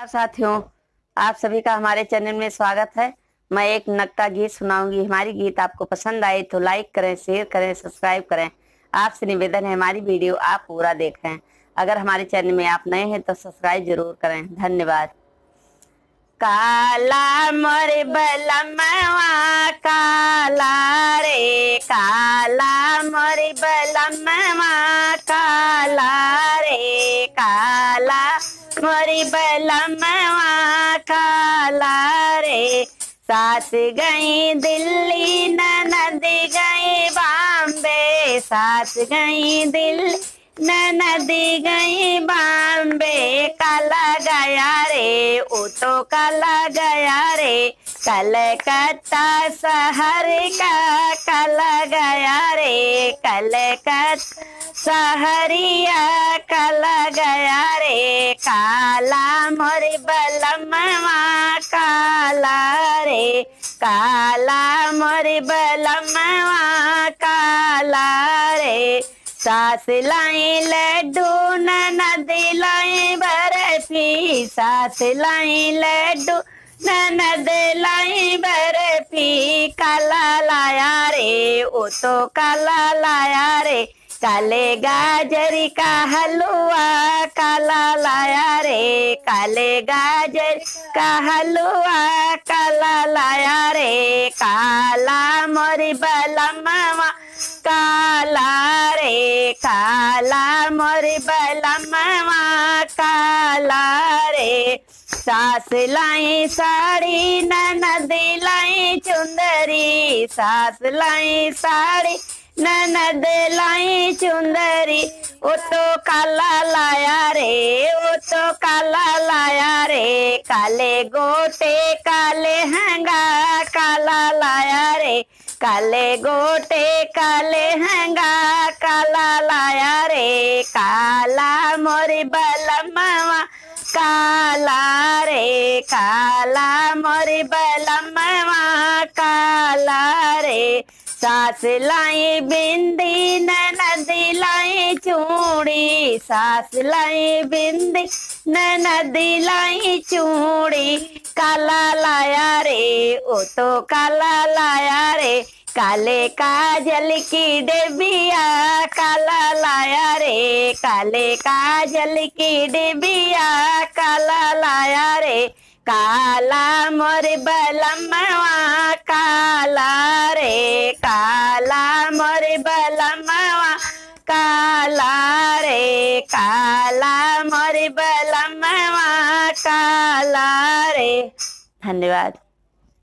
साथियों, आप सभी का हमारे चैनल में स्वागत है। मैं एक नगता गीत सुनाऊंगी। हमारी गीत आपको पसंद आए तो लाइक करें, शेयर करें, सब्सक्राइब करें। आपसे निवेदन है हमारी वीडियो आप पूरा देखें। अगर हमारे चैनल में आप नए हैं तो सब्सक्राइब जरूर करें। धन्यवाद। काला मोर बलमवा काला रे काला मोर बलमवा काला रे काला मोरी बलमवा काला रे। सास गई दिल्ली ननद गई बॉम्बे, सास गई दिल्ली ननद गई बॉम्बे। काला गया रे वो तो काला गया रे, कलकत्ता शहर का काला गया रे, कलकत्ता सहरिया काला गया रे। काला मोर बलमवा काला रे काला मोर बलमवा काला रे। सास लाई लड्डू ननद लाई बर्फी, सास लाई लड्डू ननद लाई बर्फी। काला लाया रे वो तो काला लाया रे, काले गाजर का हलवा काला लाया रे, काले गाजर का हलवा काला लाया रे। काला मोरी बलमवा काला रे काला मोरी बलमवा काला रे। सास लाई साड़ी ननद लाई चुंदरी, सास लाई साड़ी ननद लाई चुंदरी। वो तो काला लाया रे वो तो काला लाया रे, काले गोटे काले हंगा काला लाया रे, काले गोटे काले हंगा काला लाया रे। काला मोरी बलमवा काला रे काला मोरी बलमवा काला रे। सास लाई बिंदी ननद लाई चूड़ी, सास लाई बिंदी ननद लाई चूड़ी। काला लाया रे वो तो काला लाया रे, काले काजल की डिबिया काला लाया रे, काले काजल की डिबिया काला लाया रे। काला मोर बलमवा काला रे काला मोर बलमवा काला रे काला मोर बलमवा काला रे। धन्यवाद।